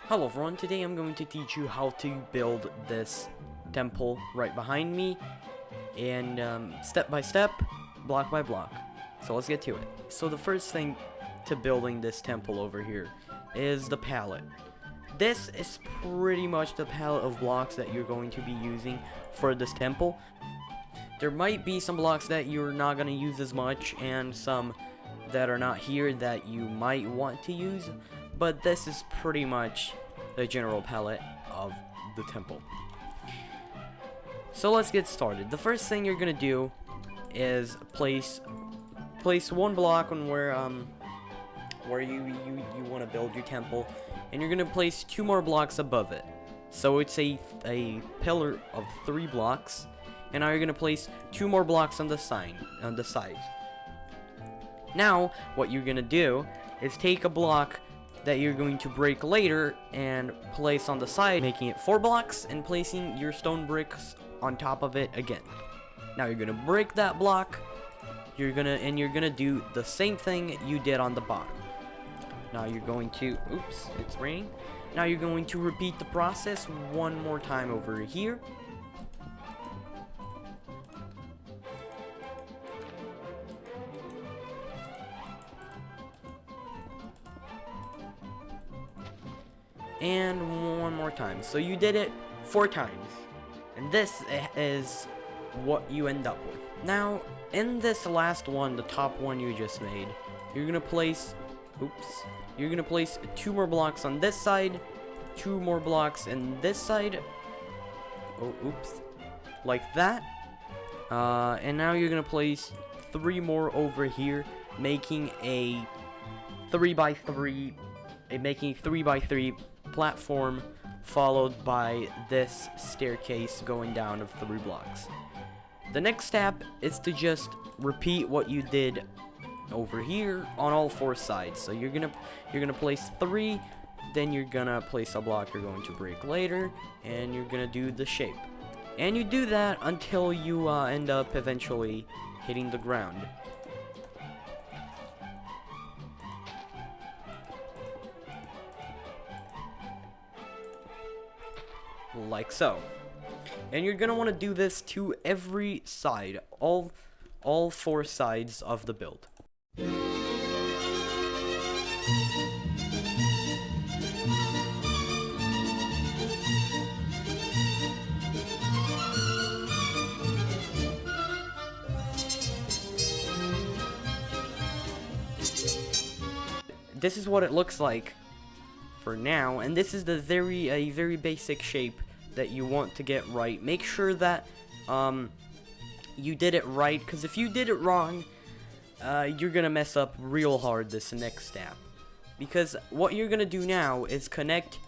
Hello everyone, today I'm going to teach you how to build this temple right behind me, and step by step, block by block. So let's get to it. So the first thing to building this temple over here is the palette. This is pretty much the palette of blocks that you're going to be using for this temple. There might be some blocks that you're not going to use as much, and some that are not here that you might want to use, but this is pretty much the general palette of the temple. So let's get started. The first thing you're gonna do is place one block on where you want to build your temple, and you're gonna place two more blocks above it. So it's a pillar of 3 blocks, and now you're gonna place 2 more blocks on the side. Now, what you're gonna do is take a block that you're going to break later and place on the side, making it 4 blocks, and placing your stone bricks on top of it again. Now you're gonna break that block. You're gonna do the same thing you did on the bottom. Now you're going to, oops, it's raining. Now you're going to repeat the process one more time over here. And one more time. So you did it 4 times. And this is what you end up with. Now, in this last one, the top one you just made, you're gonna place, you're gonna place 2 more blocks on this side, 2 more blocks in this side, like that. And now you're gonna place 3 more over here, making a 3x3, making 3x3 platform, followed by this staircase going down of 3 blocks. The next step is to just repeat what you did over here on all 4 sides. So you're gonna place 3, then you're gonna place a block you're going to break later, and you're gonna do the shape. And you do that until you end up eventually hitting the ground. Like so. And you're gonna want to do this to every side, all 4 sides of the build. This is what it looks like for now, and this is the very basic shape that you want to get right. Make sure that you did it right, because if you did it wrong, you're gonna mess up real hard this next step. Because what you're gonna do now is connect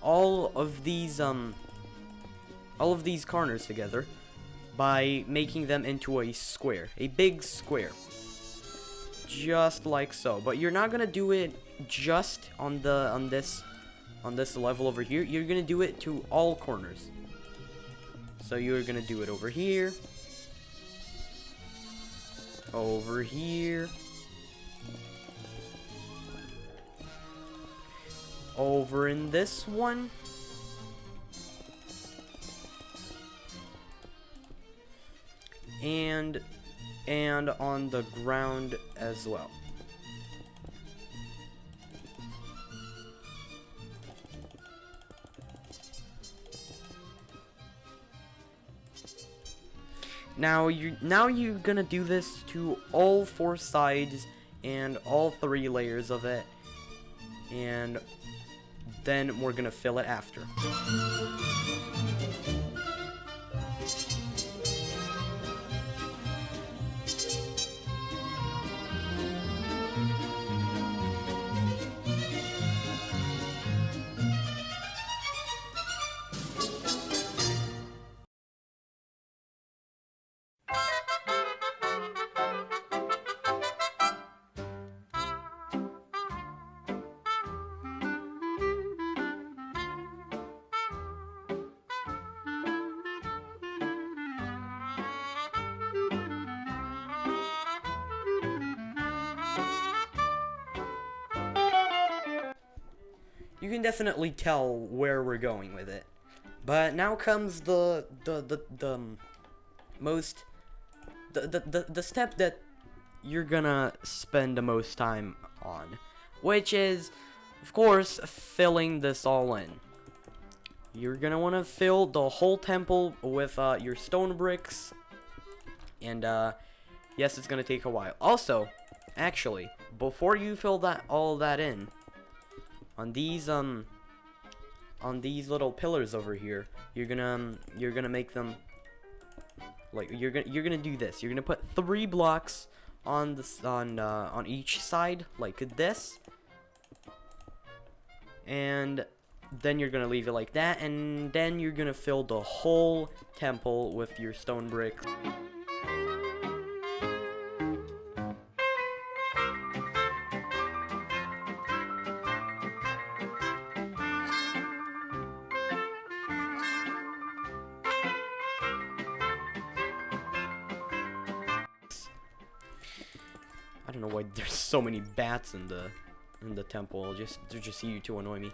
all of these corners together by making them into a square, a big square, just like so. But you're not gonna do it just on this level over here. You're gonna do it to all corners. So you're gonna do it over here, over here, over in this one, and on the ground as well. Now you're gonna do this to all 4 sides and all 3 layers of it, and then we're gonna fill it after. you can definitely tell where we're going with it. But now comes the step that you're gonna spend the most time on, which is, of course, filling this all in. You're gonna want to fill the whole temple with your stone bricks, and yes, it's gonna take a while. Also, actually, before you fill all that in, on these little pillars over here, you're gonna make them like you're gonna do this. You're gonna put 3 blocks on each side like this, and then you're gonna leave it like that, and then you're gonna fill the whole temple with your stone bricks. I don't know why there's so many bats in the temple. They're just here to annoy me.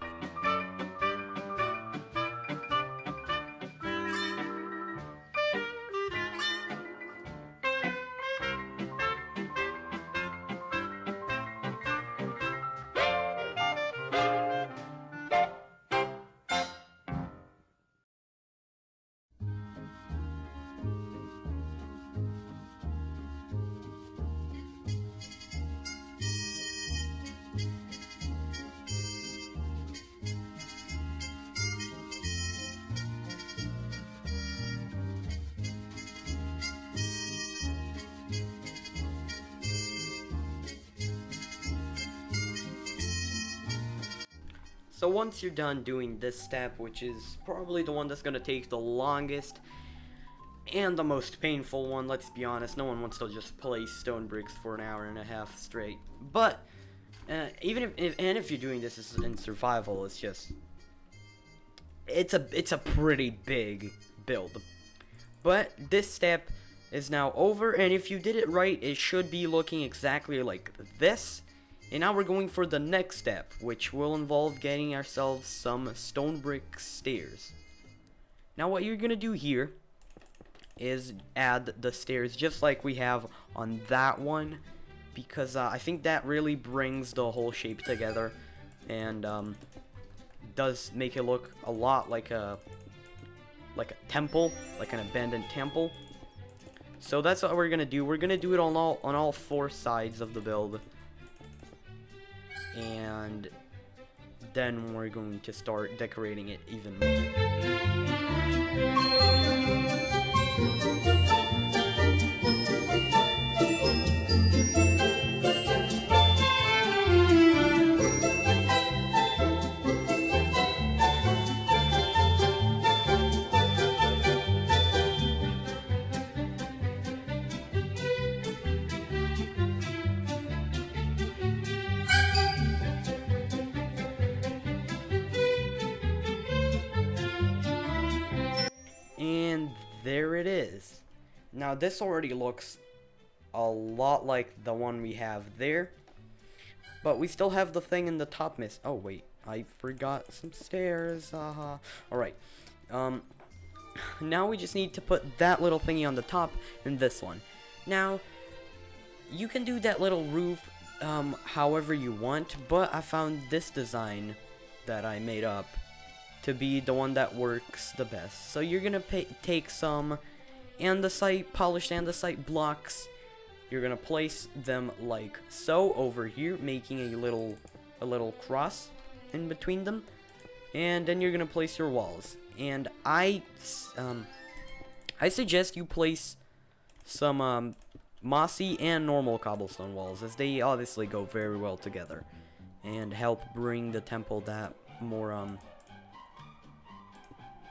So once you're done doing this step, which is probably the one that's gonna take the longest and the most painful one, let's be honest, no one wants to just place stone bricks for an hour and a half straight. But even if you're doing this in survival, it's a pretty big build. But this step is now over, and if you did it right, it should be looking exactly like this. And now we're going for the next step, which will involve getting ourselves some stone brick stairs. Now what you're gonna do here is add the stairs just like we have on that one, because I think that really brings the whole shape together, and does make it look a lot like a temple, like an abandoned temple. So that's what we're gonna do. We're gonna do it on all 4 sides of the build. And then we're going to start decorating it even And there it is. Now this already looks a lot like the one we have there, but we still have the thing in the top miss. Oh wait, I forgot some stairs. Alright. Now we just need to put that little thingy on the top and this one. Now you can do that little roof however you want, but I found this design that I made up to be the one that works the best. So you're gonna take some polished andesite blocks. You're gonna place them like so over here, making a little cross in between them, and then you're gonna place your walls. And I suggest you place some mossy and normal cobblestone walls, as they obviously go very well together and help bring the temple that more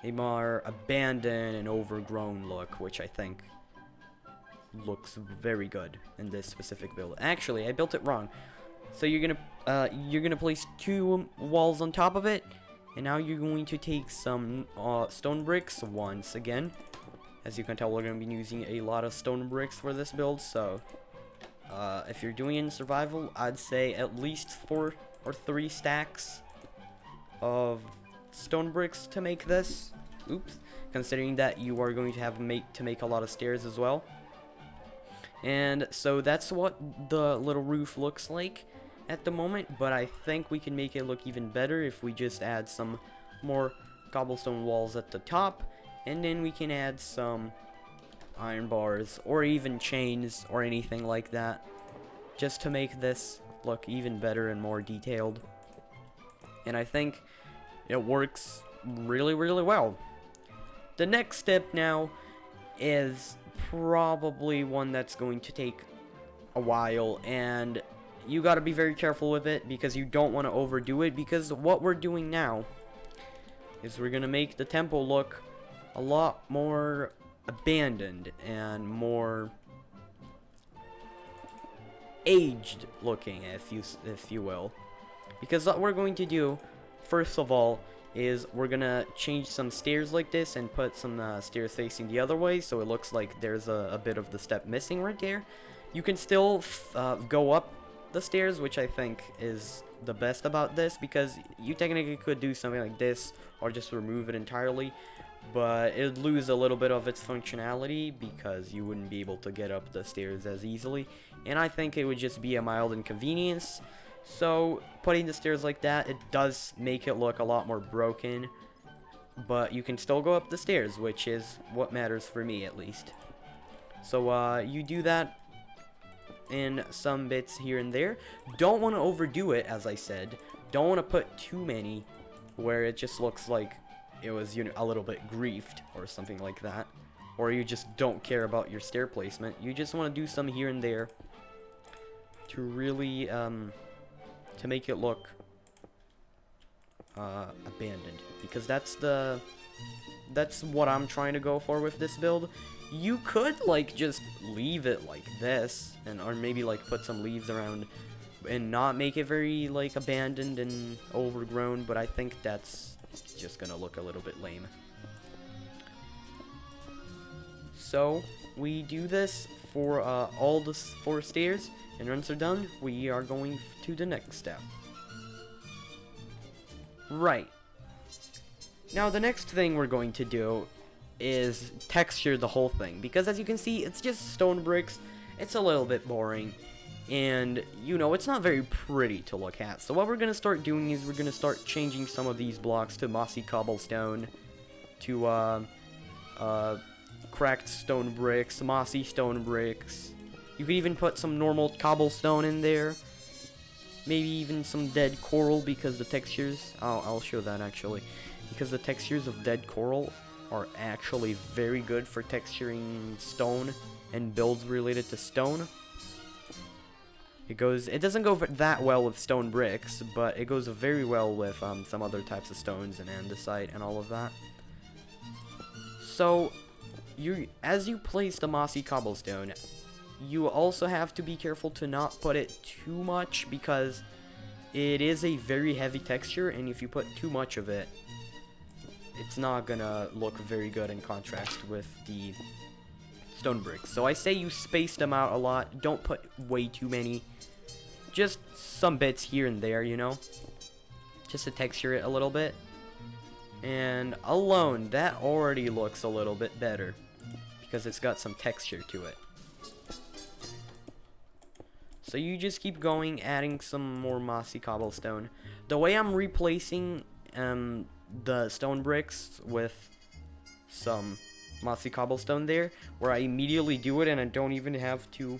a more abandoned and overgrown look, which I think looks very good in this specific build. Actually, I built it wrong. So you're gonna place 2 walls on top of it, and now you're going to take some stone bricks once again. As you can tell, we're gonna be using a lot of stone bricks for this build. So if you're doing it in survival, I'd say at least 4 or 3 stacks of stone bricks to make this. Oops. Considering that you are going to have to make a lot of stairs as well. And so that's what the little roof looks like at the moment, but I think we can make it look even better if we just add some more cobblestone walls at the top, and then we can add some iron bars or even chains or anything like that, just to make this look even better and more detailed. And I think it works really, really well. The next step now is probably one that's going to take a while, and you got to be very careful with it because you don't want to overdo it, because what we're doing now is we're going to make the temple look a lot more abandoned and more aged looking, if you will. Because what we're going to do, first of all, is we're gonna change some stairs like this and put some stairs facing the other way, so it looks like there's a bit of the step missing right there. You can still go up the stairs, which I think is the best about this, because you technically could do something like this or just remove it entirely, but it'd lose a little bit of its functionality because you wouldn't be able to get up the stairs as easily, and I think it would just be a mild inconvenience. So putting the stairs like that, it does make it look a lot more broken, but you can still go up the stairs, which is what matters for me at least. So you do that in some bits here and there. Don't want to overdo it, as I said. Don't want to put too many where it just looks like it was, you know, a little bit griefed or something like that, or you just don't care about your stair placement. You just want to do some here and there to really to make it look abandoned, because that's what I'm trying to go for with this build. You could like just leave it like this, and or maybe like put some leaves around and not make it very like abandoned and overgrown, but I think that's just gonna look a little bit lame. So we do this for all the 4 stairs, and once they're done, we are going to the next step. Right. Now the next thing we're going to do is texture the whole thing, because as you can see, it's just stone bricks. It's a little bit boring, and you know, it's not very pretty to look at. So what we're gonna start doing is we're gonna start changing some of these blocks to mossy cobblestone, to cracked stone bricks, mossy stone bricks. You could even put some normal cobblestone in there. Maybe even some dead coral, because the textures, I'll show that actually, because the textures of dead coral are actually very good for texturing stone and builds related to stone. It doesn't go that well with stone bricks, but it goes very well with some other types of stones and andesite and all of that. So as you place the mossy cobblestone, you also have to be careful to not put it too much, because it is a very heavy texture, and if you put too much of it, it's not gonna look very good in contrast with the stone bricks. So I say you space them out a lot. Don't put way too many. Just some bits here and there, you know, just to texture it a little bit. And alone, that already looks a little bit better because it's got some texture to it. So you just keep going, adding some more mossy cobblestone. The way I'm replacing the stone bricks with some mossy cobblestone there, where I immediately do it and I don't even have to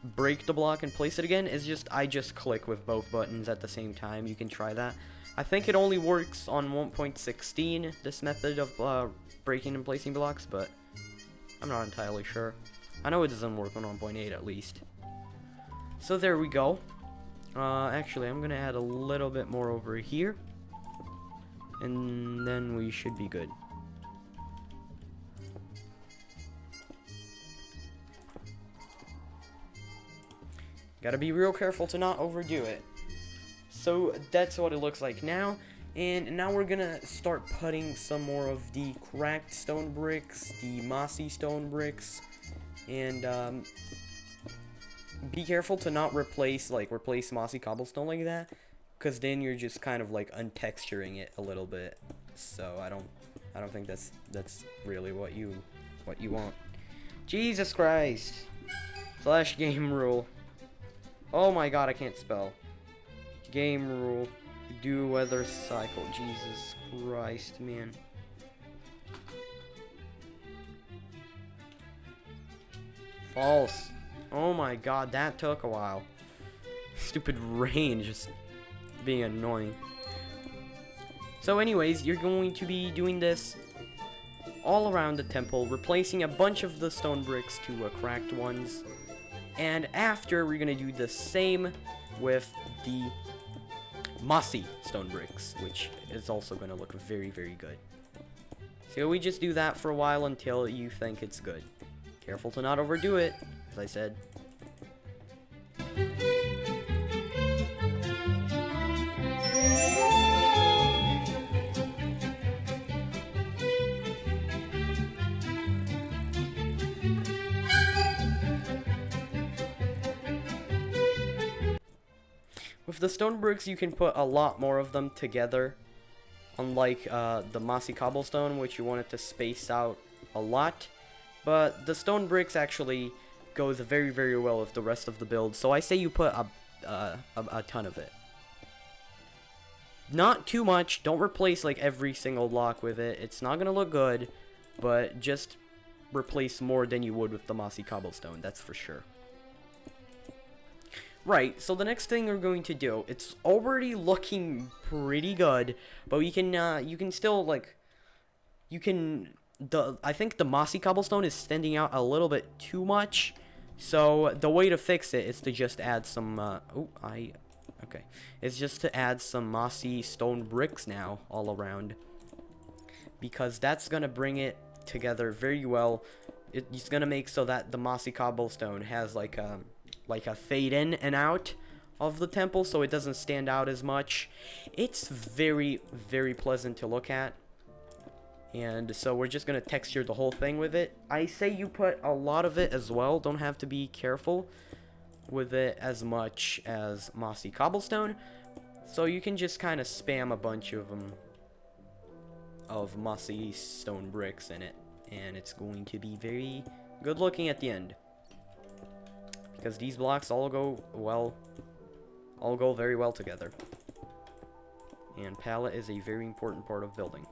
break the block and place it again, is just I just click with both buttons at the same time. You can try that. I think it only works on 1.16, this method of breaking and placing blocks, but I'm not entirely sure. I know it doesn't work on 1.8 at least. So there we go. Actually, I'm gonna add a little bit more over here, and then we should be good. Gotta be real careful to not overdo it. So that's what it looks like now, and now we're gonna start putting some more of the cracked stone bricks, the mossy stone bricks, and be careful to not replace mossy cobblestone like that, because then you're just kind of like untexturing it a little bit. So I don't think that's really what you want. Jesus Christ. Slash game rule. Oh my god, I can't spell. Game rule. Do weather cycle. Jesus Christ, man. False. Oh my god, that took a while. Stupid rain just being annoying. So anyways, you're going to be doing this all around the temple, replacing a bunch of the stone bricks to cracked ones. And after, we're going to do the same with the mossy stone bricks, which is also going to look very, very good. So we just do that for a while until you think it's good. Careful to not overdo it, as I said. With the stone bricks, you can put a lot more of them together, unlike the mossy cobblestone, which you want it to space out a lot. But the stone bricks actually goes very, very well with the rest of the build, so I say you put a ton of it. Not too much. Don't replace like every single block with it. It's not gonna look good, but just replace more than you would with the mossy cobblestone. That's for sure. Right, so the next thing we're going to do, it's already looking pretty good, but we can, you can still, like, I think the mossy cobblestone is standing out a little bit too much, so the way to fix it is to just add some, okay, it's just to add some mossy stone bricks now all around, because that's gonna bring it together very well. It's gonna make so that the mossy cobblestone has, like a fade in and out of the temple, so it doesn't stand out as much. It's very, very pleasant to look at. And so we're just gonna texture the whole thing with it. I say you put a lot of it as well. Don't have to be careful with it as much as mossy cobblestone. So you can just kind of spam a bunch of them, of mossy stone bricks in it, and it's going to be very good looking at the end. Because these blocks all go very well together. And palette is a very important part of building.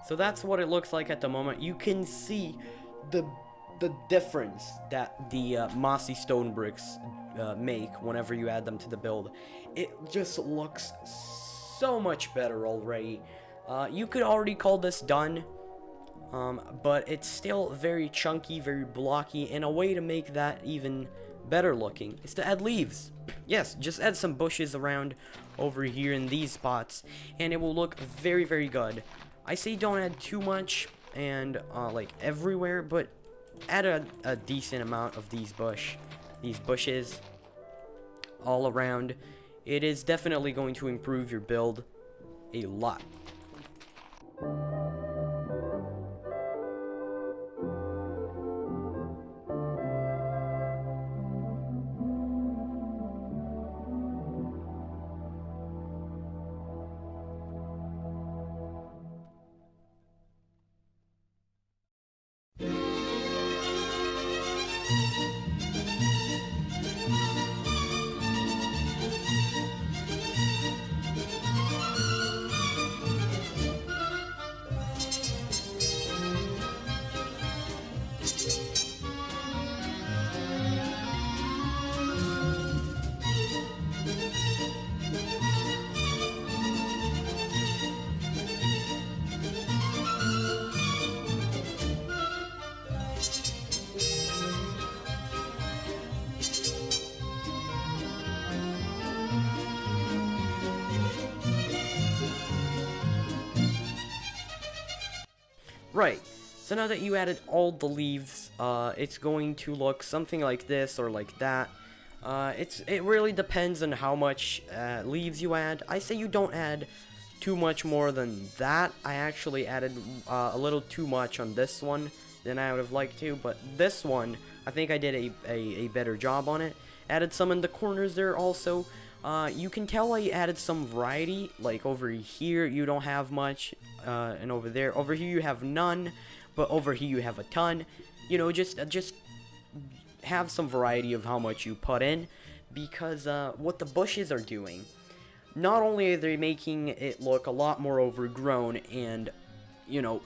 So that's what it looks like at the moment. You can see the difference that the mossy stone bricks make whenever you add them to the build. It just looks so much better already. You could already call this done, but it's still very chunky, very blocky, and a way to make that even better looking is to add leaves. Yes, just add some bushes around over here in these spots, and it will look very, very good. I say don't add too much and like everywhere, but add a decent amount of these bushes all around. It is definitely going to improve your build a lot. Right. So now that you added all the leaves, it's going to look something like this or like that. It really depends on how much leaves you add. I say you don't add too much more than that. I actually added a little too much on this one than I would have liked to, but this one, I think I did a better job on it. Added some in the corners there also. You can tell I added some variety, like over here you don't have much, and over there. Over here you have none, but over here you have a ton. You know, just have some variety of how much you put in, because what the bushes are doing, not only are they making it look a lot more overgrown and, you know,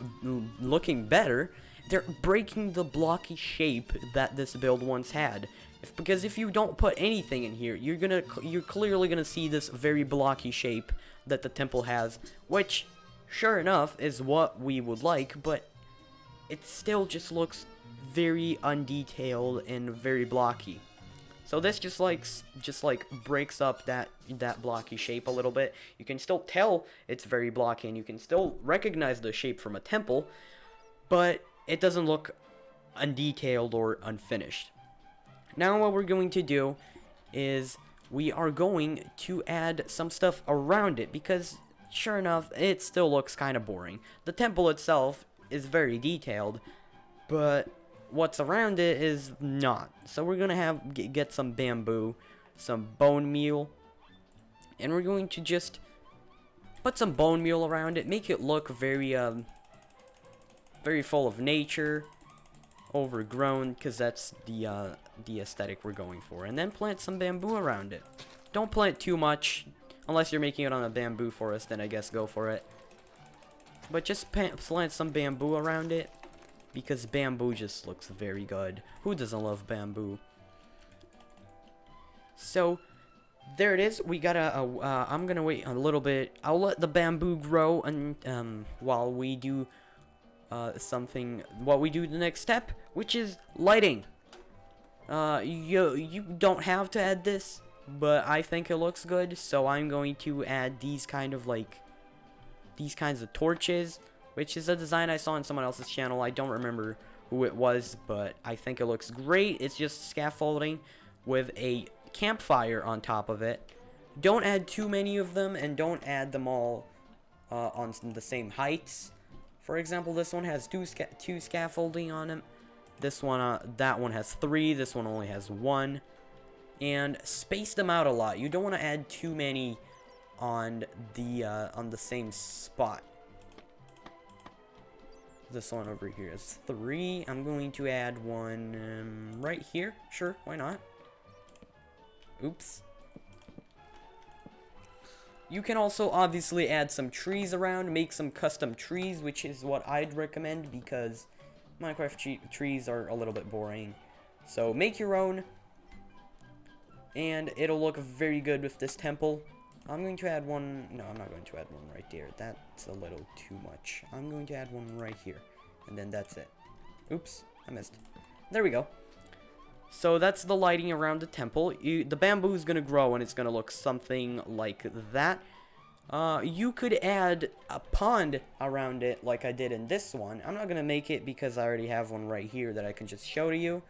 looking better, they're breaking the blocky shape that this build once had. Because if you don't put anything in here, you're clearly gonna see this very blocky shape that the temple has, which, sure enough, is what we would like, but it still just looks very undetailed and very blocky. So this just like breaks up that blocky shape a little bit. You can still tell it's very blocky, and you can still recognize the shape from a temple, but it doesn't look undetailed or unfinished. Now what we're going to do is we are going to add some stuff around it, because sure enough, it still looks kind of boring. The temple itself is very detailed, but what's around it is not. So we're gonna get some bamboo, some bone meal, and we're going to just put some bone meal around it, make it look very very full of nature, overgrown, because that's the aesthetic we're going for. And then plant some bamboo around it. Don't plant too much, unless you're making it on a bamboo forest, then I guess go for it. But just plant some bamboo around it, because bamboo just looks very good. Who doesn't love bamboo? So there it is. We gotta I'm gonna wait a little bit. I'll let the bamboo grow, and while we do the next step, which is lighting. You don't have to add this, but I think it looks good, so I'm going to add these kinds of torches, which is a design I saw on someone else's channel. I don't remember who it was, but I think it looks great. It's just scaffolding with a campfire on top of it. Don't add too many of them, and don't add them all on the same heights. For example, this one has two scaffolding on it. This one, that one has 3. This one only has 1. And space them out a lot. You don't want to add too many on the same spot. This one over here is 3. I'm going to add one right here. Sure, why not? Oops. You can also obviously add some trees around, make some custom trees, which is what I'd recommend, because Minecraft trees are a little bit boring. So make your own, and it'll look very good with this temple. I'm going to add one. No, I'm not going to add one right there. That's a little too much. I'm going to add one right here, and then that's it. Oops, I missed. There we go. So that's the lighting around the temple. The bamboo is going to grow, and it's going to look something like that. You could add a pond around it like I did in this one. I'm not going to make it because I already have one right here that I can just show to you.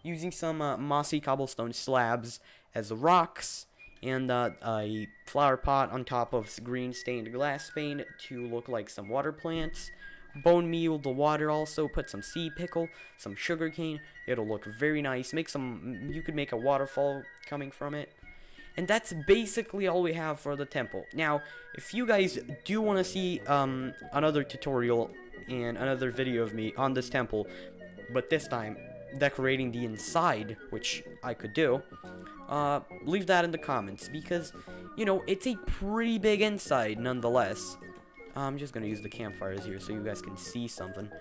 Using some mossy cobblestone slabs as rocks, and a flower pot on top of green stained glass pane to look like some water plants. Bone meal, the water also, put some sea pickle, some sugar cane. It'll look very nice. You could make a waterfall coming from it. And that's basically all we have for the temple. Now, if you guys do want to see another tutorial and another video of me on this temple, but this time decorating the inside, which I could do, leave that in the comments, because, you know, it's a pretty big inside nonetheless. I'm just gonna use the campfires here so you guys can see something.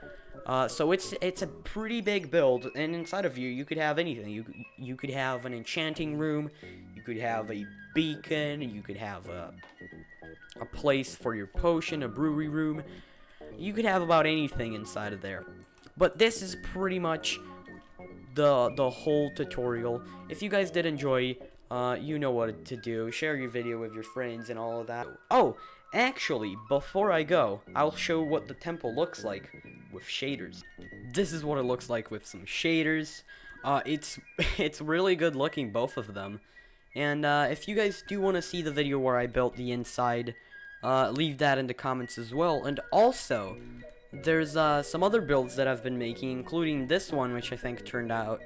So it's a pretty big build, and inside of you could have anything. You could have an enchanting room, you could have a beacon, you could have a place for your potion, a brewery room. You could have about anything inside of there. But this is pretty much the whole tutorial. If you guys did enjoy, you know what to do. Share your video with your friends and all of that. Oh, actually, before I go, I'll show what the temple looks like with shaders. This is what it looks like with some shaders. It's really good looking, both of them. And if you guys do want to see the video where I built the inside, leave that in the comments as well. And also, there's some other builds that I've been making, including this one, which I think turned out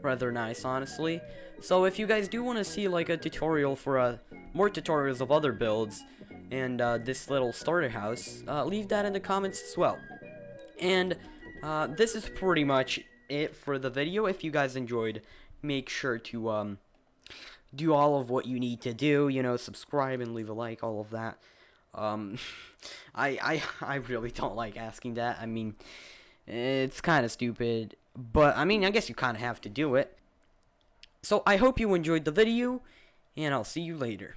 rather nice, honestly. So if you guys do want to see like a tutorial for more tutorials of other builds and this little starter house, leave that in the comments as well. And this is pretty much it for the video. If you guys enjoyed, make sure to do all of what you need to do, you know, subscribe and leave a like, all of that. I really don't like asking that. I mean, it's kind of stupid, but I mean, I guess you kind of have to do it. So I hope you enjoyed the video, and I'll see you later.